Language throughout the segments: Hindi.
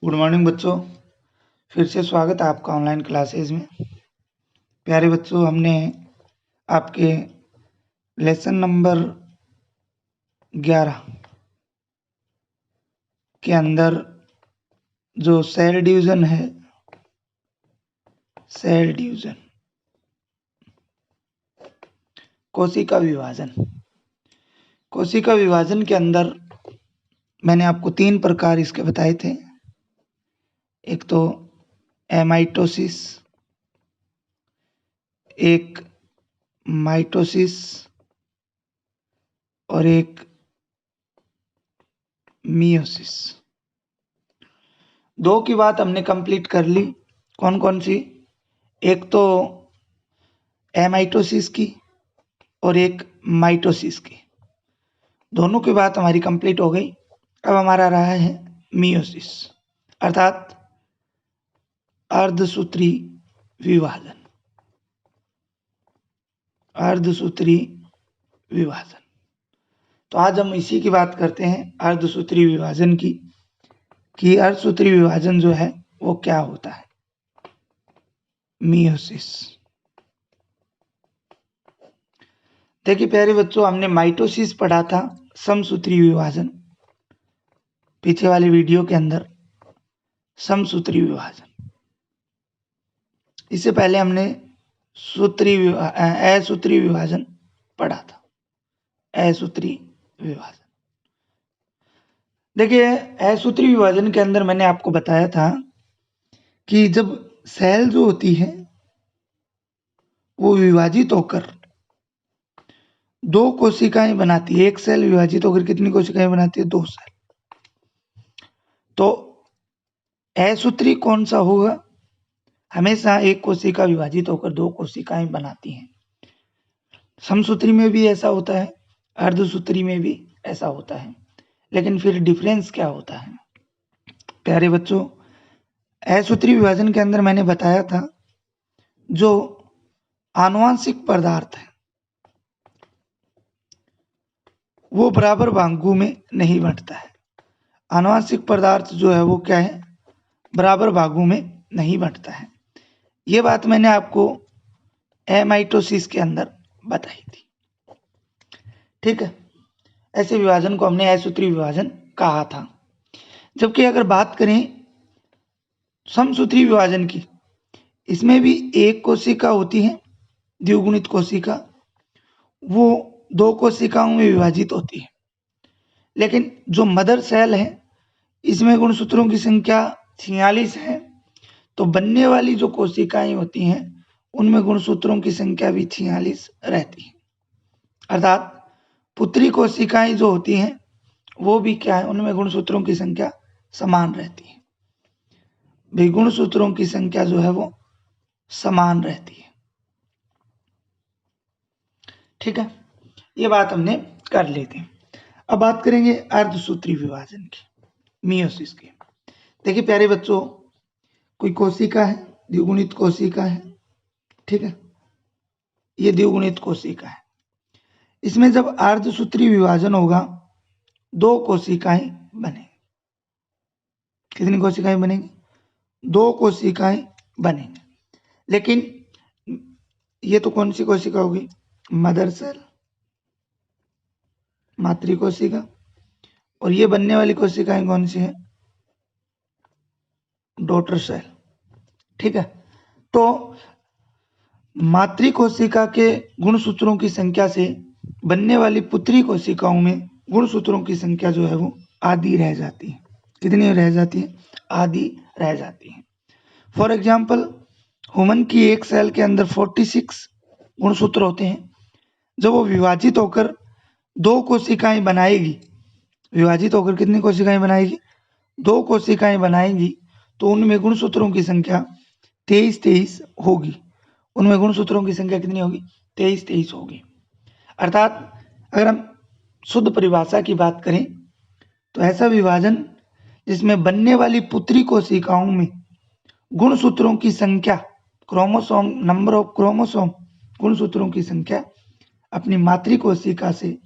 गुड मॉर्निंग बच्चों, फिर से स्वागत है आपका ऑनलाइन क्लासेस में। प्यारे बच्चों, हमने आपके लेसन नंबर 11 के अंदर जो सेल डिवीजन है, सेल डिवीजन, कोशिका विभाजन, कोशिका विभाजन के अंदर मैंने आपको 3 प्रकार इसके बताए थे। एक तो एमाइटोसिस, एक माइटोसिस और एक मियोसिस। 2 की बात हमने कंप्लीट कर ली। कौन कौन सी? एक तो एमाइटोसिस की और एक माइटोसिस की। दोनों की बात हमारी कंप्लीट हो गई। अब हमारा रहा है मियोसिस, अर्थात अर्धसूत्री विभाजन। अर्धसूत्री विभाजन, तो आज हम इसी की बात करते हैं, अर्धसूत्री विभाजन की, कि अर्धसूत्री विभाजन जो है वो क्या होता है। मियोसिस। देखिए प्यारे बच्चों, हमने माइटोसिस पढ़ा था, समसूत्री विभाजन, पीछे वाले वीडियो के अंदर समसूत्री विभाजन। इससे पहले हमने असूत्री विभाजन पढ़ा था, असूत्री विभाजन। देखिए असूत्री विभाजन के अंदर मैंने आपको बताया था कि जब सेल जो होती है वो विभाजित होकर 2 कोशिकाएं बनाती है। एक सेल विभाजित होकर कितनी कोशिकाएं बनाती है? 2 सेल। तो असूत्री कौन सा होगा? हमेशा एक कोशिका विभाजित होकर 2 कोशिकाएं बनाती हैं। समसूत्री में भी ऐसा होता है, अर्धसूत्री में भी ऐसा होता है, लेकिन फिर डिफरेंस क्या होता है? प्यारे बच्चों, असूत्री विभाजन के अंदर मैंने बताया था जो आनुवांशिक पदार्थ है वो बराबर भागों में नहीं बंटता है। आनुवांशिक पदार्थ जो है वो क्या है? बराबर भागों में नहीं बंटता है। ये बात मैंने आपको एमाइटोसिस के अंदर बताई थी। ठीक है, ऐसे विभाजन को हमने असूत्री विभाजन कहा था। जबकि अगर बात करें समसूत्री विभाजन की, इसमें भी एक कोशिका होती है, द्विगुणित कोशिका, वो 2 कोशिकाओं में विभाजित होती है। लेकिन जो मदर सेल है इसमें गुणसूत्रों की संख्या 46 है, तो बनने वाली जो कोशिकाएं होती हैं उनमें गुणसूत्रों की संख्या भी 46 रहती है। अर्थात पुत्री कोशिकाएं जो होती हैं वो भी क्या है? उनमें गुणसूत्रों की संख्या समान रहती है। भाई गुणसूत्रों की संख्या जो है वो समान रहती है। ठीक है, ये बात हमने कर ली थी। अब बात करेंगे अर्धसूत्री विभाजन की, मियोसिस की। देखिए प्यारे बच्चों, कोई कोशिका है, द्विगुणित कोशिका है, ठीक है, ये द्विगुणित कोशिका है। इसमें जब अर्धसूत्री विभाजन होगा 2 कोशिकाएं बनेंगी। कितनी कोशिकाएं बनेंगी? 2 कोशिकाएं बनेंगी। लेकिन ये तो कौन सी कोशिका होगी? मदर सेल, मातृ कोशिका। और ये बनने वाली कोशिकाएं कौन सी है? Daughter cell. ठीक है, तो मातृ कोशिका के गुणसूत्रों की संख्या से बनने वाली पुत्री कोशिकाओं में गुणसूत्रों की संख्या जो है वो आधी रह जाती है। कितनी रह जाती है? आधी रह जाती है। फॉर एग्जाम्पल, ह्यूमन की एक सेल के अंदर 46 गुणसूत्र होते हैं। जब वो विभाजित होकर 2 कोशिकाएं बनाएगी, विभाजित होकर कितनी कोशिकाएं बनाएगी? 2 कोशिकाएं बनाएगी, तो उनमें गुणसूत्रों की संख्या 23 होगी। उनमें गुणसूत्रों की संख्या कितनी होगी? 23 होगी। अर्थात अगर हम शुद्ध परिभाषा की बात करें तो ऐसा विभाजन जिसमें बनने वाली पुत्री कोशिकाओं में गुणसूत्रों की संख्या, क्रोमोसोम, नंबर ऑफ क्रोमोसोम, गुणसूत्रों की संख्या अपनी मातृ कोशिका से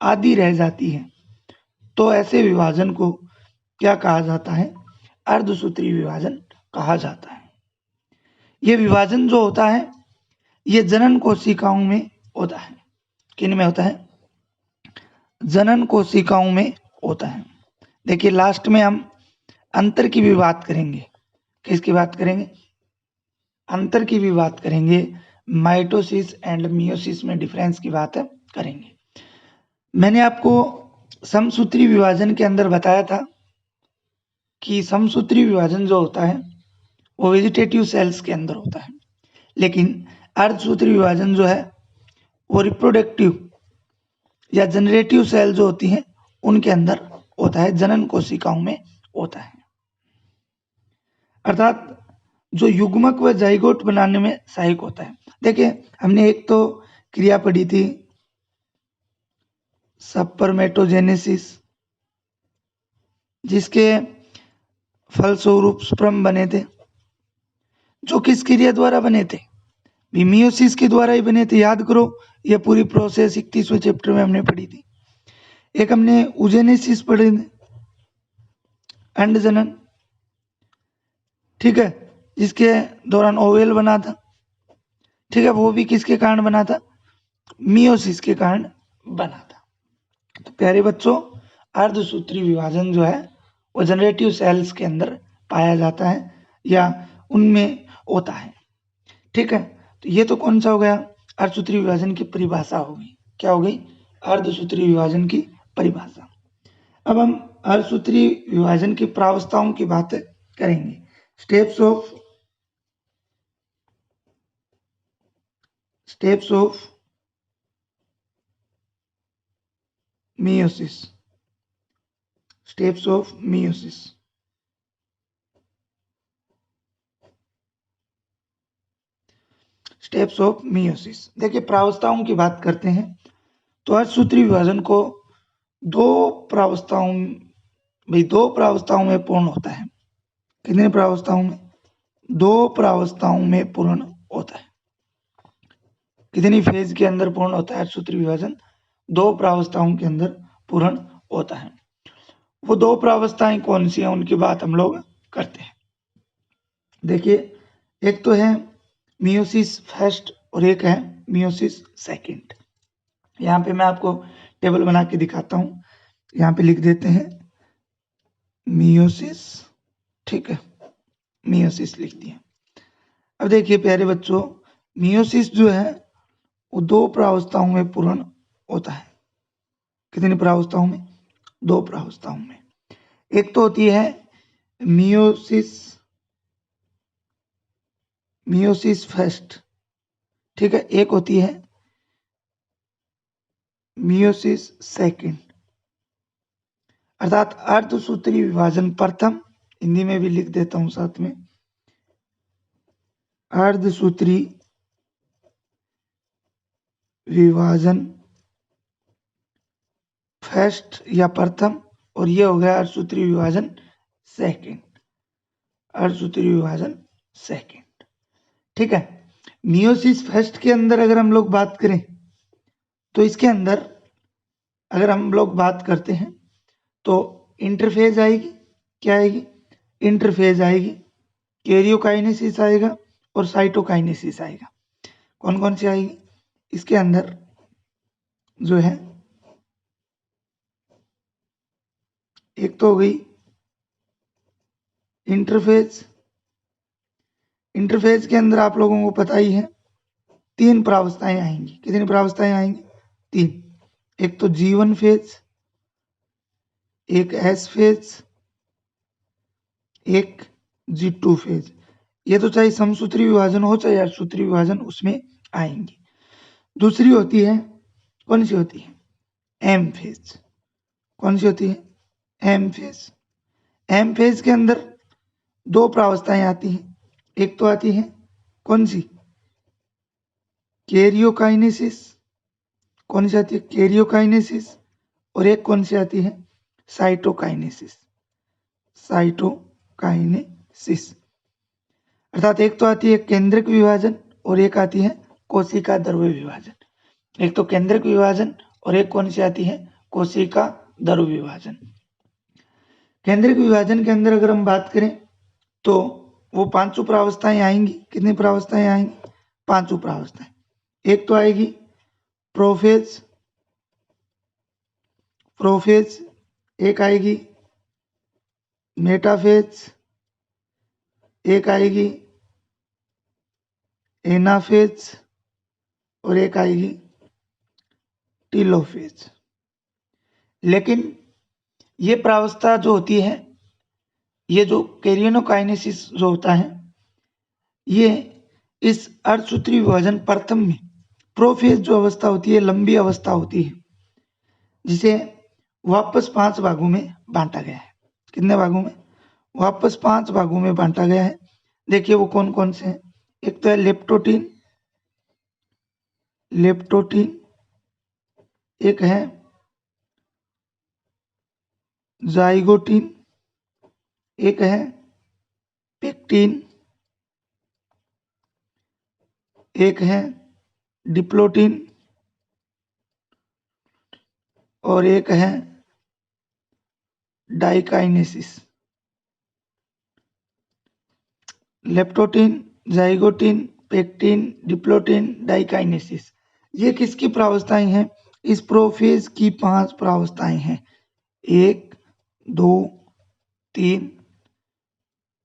आधी रह जाती है, तो ऐसे विभाजन को क्या कहा जाता है? अर्धसूत्री विभाजन कहा जाता है। ये विभाजन जो होता है ये जनन कोशिकाओं में होता है। किन में होता है? जनन कोशिकाओं में होता है। देखिए लास्ट में हम अंतर की भी बात करेंगे। किसकी बात करेंगे? अंतर की भी बात करेंगे। माइटोसिस एंड मियोसिस में डिफरेंस की बात करेंगे। मैंने आपको समसूत्री विभाजन के अंदर बताया था कि समसूत्री विभाजन जो होता है वो वेजिटेटिव सेल्स के अंदर होता है, लेकिन अर्धसूत्री विभाजन जो है वो रिप्रोडक्टिव या जनरेटिव सेल जो होती हैं उनके अंदर होता है, जनन कोशिकाओं में होता है। अर्थात जो युग्मक व जाइगोट बनाने में सहायक होता है। देखिए हमने एक तो क्रिया पढ़ी थी स्पर्मेटोजेनेसिस, जिसके फलस्वरूप स्पर्म बने थे, जो किस क्रिया द्वारा बने थे? मियोसिस के द्वारा ही बने थे। याद करो ये पूरी प्रोसेस 31वें चैप्टर में हमने पढ़ी थी। एक हमने उजेनेसिस पढ़ी थी, अंड जनन, ठीक है, जिसके दौरान ओवेल बना था, ठीक है, वो भी किसके कारण बना था? मियोसिस के कारण बना था। तो प्यारे बच्चों अर्धसूत्री विभाजन जो है वो जनरेटिव सेल्स के अंदर पाया जाता है या उनमें होता है, ठीक है। तो ये तो कौन सा हो गया? अर्धसूत्री विभाजन की परिभाषा हो गई। क्या हो गई? अर्धसूत्री विभाजन की परिभाषा। अब हम अर्धसूत्री विभाजन की प्रावस्थाओं की बात करेंगे। Steps of meiosis, steps of meiosis। Steps of meiosis। देखिए प्रावस्थाओं की बात करते हैं तो अर्धसूत्री विभाजन को दो प्रावस्थाओं में पूर्ण होता है। कितने प्रावस्थाओं में? दो प्रावस्थाओं में पूर्ण होता है। कितनी फेज के अंदर पूर्ण होता है अर्धसूत्री विभाजन? दो प्रावस्थाओं के अंदर पूर्ण होता है। वो दो प्रावस्थाएं कौन सी हैं उनकी बात हम लोग करते हैं। देखिए एक तो है मियोसिस फर्स्ट और एक है मियोसिस सेकंड। यहाँ पे मैं आपको टेबल बना के दिखाता हूँ। यहाँ पे लिख देते हैं मियोसिस, ठीक है, मियोसिस लिख दिया। अब देखिए प्यारे बच्चों मियोसिस जो है वो दो प्रावस्थाओं में पूर्ण होता है। कितनी प्रावस्थाओं में? दो प्रावस्थाओं में। एक तो होती है मियोसिस फर्स्ट, ठीक है, एक होती है मियोसिस सेकंड। अर्थात अर्धसूत्री विभाजन प्रथम, हिंदी में भी लिख देता हूं साथ में, अर्धसूत्री विभाजन फर्स्ट या प्रथम, और ये हो गया अर्धसूत्री विभाजन सेकंड। अर्धसूत्री विभाजन सेकंड, ठीक है। मियोसिस फर्स्ट के अंदर अगर हम लोग बात करें तो इसके अंदर अगर हम लोग बात करते हैं तो इंटरफेज आएगी। क्या आएगी? इंटरफेज आएगी, कैरियोकाइनेसिस आएगा और साइटोकाइनेसिस आएगा। कौन कौन सी आएगी? इसके अंदर जो है एक तो हो गई इंटरफेज। इंटरफेज के अंदर आप लोगों को पता ही है तीन प्रावस्थाएं आएंगी। कितनी प्रावस्थाएं आएंगी? तीन। एक तो G1 फेज, एक S फेज, एक G2 फेज। ये तो चाहे समसूत्री विभाजन हो चाहे अर्धसूत्री विभाजन, उसमें आएंगी। दूसरी होती है, कौन सी होती है? M phase. कौन सी होती है? M phase. M फेज के अंदर दो प्रावस्थाएं आती हैं। एक तो आती है कौन सी? कैरियोकाइनेसिस। कौन सी आती है? कैरियोकाइनेसिस। और एक कौन सी आती है? साइटोकाइनेसिस। साइटोकाइनेसिस। अर्थात एक तो आती है केंद्रक विभाजन और एक आती है कोशिका द्रव्य विभाजन। एक तो केंद्रक विभाजन और एक कौन सी आती है? कोशिका द्रव्य विभाजन। केंद्रक विभाजन के अंदर अगर हम बात करें तो वो 5 प्रावस्थाएं आएंगी। कितनी प्रावस्थाएं आएंगी? 5 प्रावस्थाएं। एक तो आएगी प्रोफेज, एक आएगी मेटाफेज, एक आएगी एनाफेज और एक आएगी टीलोफेज। लेकिन ये प्रावस्था जो होती है, ये जो कैरियोनोकाइनेसिस जो होता है, ये इस अर्धसूत्री विभाजन प्रथम में प्रोफेज जो अवस्था होती है, लंबी अवस्था होती है, जिसे वापस 5 भागों में बांटा गया है। कितने भागों में? वापस 5 भागों में बांटा गया है। देखिए वो कौन कौन से हैं। एक तो है लेप्टोटीन, एक है जाइगोटीन, एक है पेक्टीन, एक है डिप्लोटीन और एक है diakinesis. Leptotene, zygotene, pectin, diplotene, diakinesis, ये किसकी प्रावस्थाएं हैं? इस प्रोफेज की 5 प्रावस्थाएं हैं। 1, 2, 3,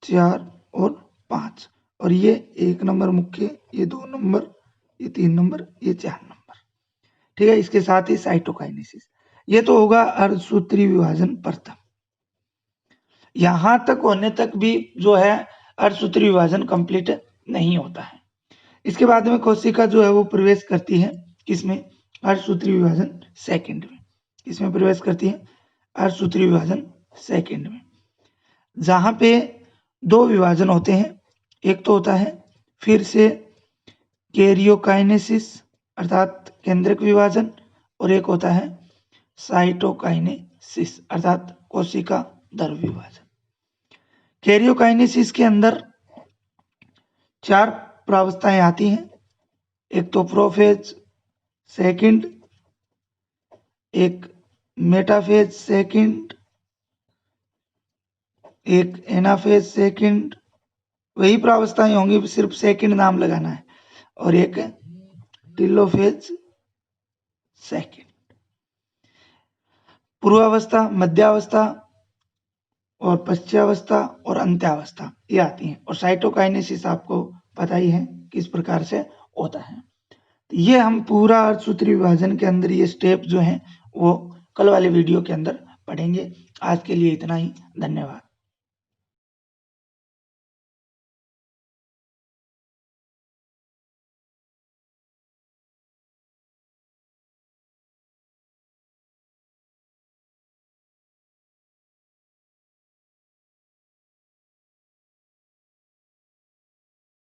4 और 5। और ये 1 नंबर मुख्य, ये 2 नंबर, ये 3 नंबर, ये 4 नंबर। ठीक है। इसके साथ ही साइटोकाइनेसिस। ये तो होगा अर्धसूत्री विभाजन प्रथम। यहां तक होने तक भी जो है अर्धसूत्री विभाजन कंप्लीट नहीं होता है। इसके बाद में कोशिका जो है वो प्रवेश करती है किसमें? अर्धसूत्री विभाजन सेकंड में। इसमें प्रवेश करती है अर्धसूत्री विभाजन सेकंड में, जहां पे 2 विभाजन होते हैं। एक तो होता है फिर से कैरियोकाइनेसिस अर्थात केंद्रक विभाजन, और एक होता है साइटोकाइनेसिस अर्थात कोशिका द्रव्य विभाजन। कैरियोकाइनेसिस के अंदर 4 प्रावस्थाएं आती हैं। एक तो प्रोफेज सेकंड, एक मेटाफेज सेकंड, एक एनाफेज सेकंड, वही प्रावस्थाएं होंगी, सिर्फ सेकंड नाम लगाना है, और एक टीलोफेज सेकंड। पूर्वावस्था, मध्यावस्था और पश्चावस्था और अंत्यावस्था ये आती हैं। और साइटोकाइनेसिस आपको पता ही है किस प्रकार से होता है। तो ये हम पूरा अर्धसूत्री विभाजन के अंदर ये स्टेप जो हैं वो कल वाले वीडियो के अंदर पढ़ेंगे। आज के लिए इतना ही। धन्यवाद।